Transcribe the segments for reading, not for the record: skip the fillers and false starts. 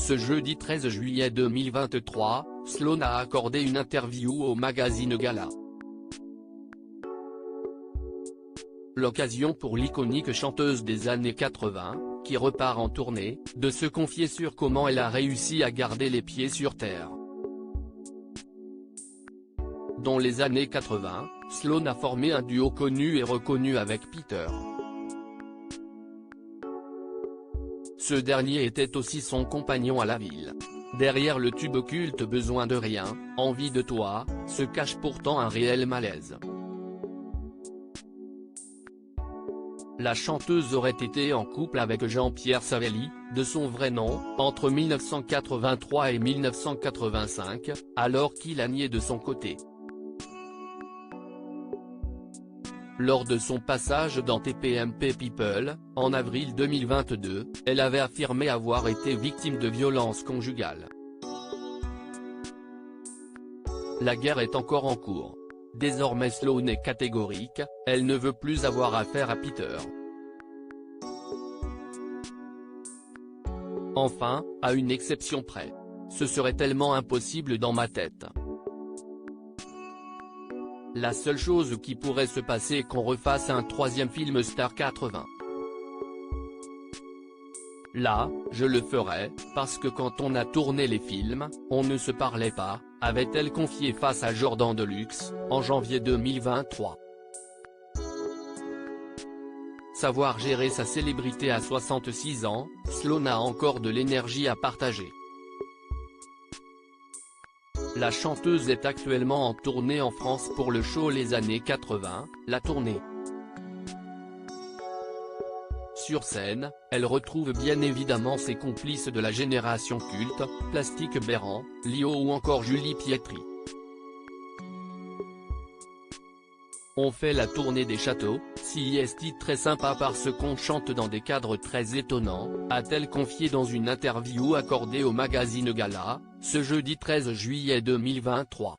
Ce jeudi 13 juillet 2023, Sloan a accordé une interview au magazine Gala. L'occasion pour l'iconique chanteuse des années 80, qui repart en tournée, de se confier sur comment elle a réussi à garder les pieds sur terre. Dans les années 80, Sloan a formé un duo connu et reconnu avec Peter. Ce dernier était aussi son compagnon à la ville. Derrière le tube culte Besoin de rien, envie de toi, se cache pourtant un réel malaise. La chanteuse aurait été en couple avec Jean-Pierre Savelli, de son vrai nom, entre 1983 et 1985, alors qu'il a nié de son côté. Lors de son passage dans TPMP People, en avril 2022, elle avait affirmé avoir été victime de violences conjugales. La guerre est encore en cours. Désormais Sloan est catégorique, elle ne veut plus avoir affaire à Peter. Enfin, à une exception près. Ce serait tellement impossible dans ma tête. La seule chose qui pourrait se passer est qu'on refasse un troisième film Star 80. Là, je le ferais, parce que quand on a tourné les films, on ne se parlait pas, avait-elle confié face à Jordan Deluxe, en janvier 2023. Savoir gérer sa célébrité à 66 ans, Sloan a encore de l'énergie à partager. La chanteuse est actuellement en tournée en France pour le show Les années 80, la tournée. Sur scène, elle retrouve bien évidemment ses complices de la génération culte, Plastic Berrand, Lio ou encore Julie Pietri. On fait la tournée des châteaux, si est très sympa parce qu'on chante dans des cadres très étonnants, a-t-elle confié dans une interview accordée au magazine Gala, ce jeudi 13 juillet 2023.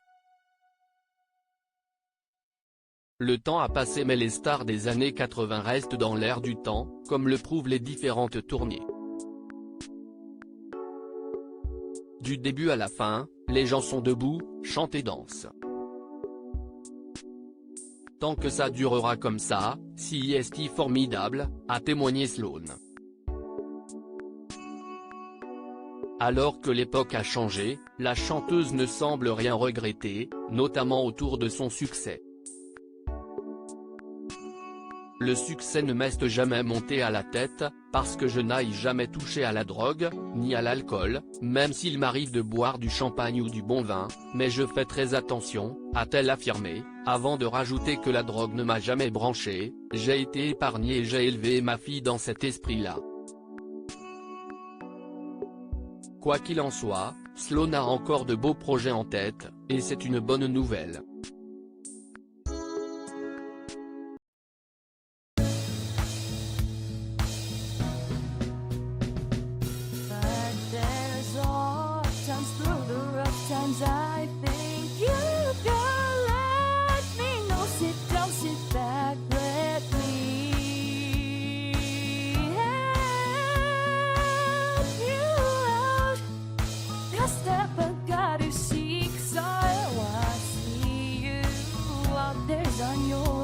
Le temps a passé mais les stars des années 80 restent dans l'air du temps, comme le prouvent les différentes tournées. Du début à la fin, les gens sont debout, chantent et dansent. Tant que ça durera comme ça, si est formidable, a témoigné Sloan. Alors que l'époque a changé, la chanteuse ne semble rien regretter, notamment autour de son succès. Le succès ne m'est jamais monté à la tête, parce que je n'aille jamais touché à la drogue, ni à l'alcool, même s'il m'arrive de boire du champagne ou du bon vin, mais je fais très attention, a-t-elle affirmé, avant de rajouter que la drogue ne m'a jamais branché, j'ai été épargnée et j'ai élevé ma fille dans cet esprit-là. Quoi qu'il en soit, Sloan a encore de beaux projets en tête, et c'est une bonne nouvelle. I think you can let me know. Sit down, sit back, let me help you out. The step I gotta seek, so I see you out there's on your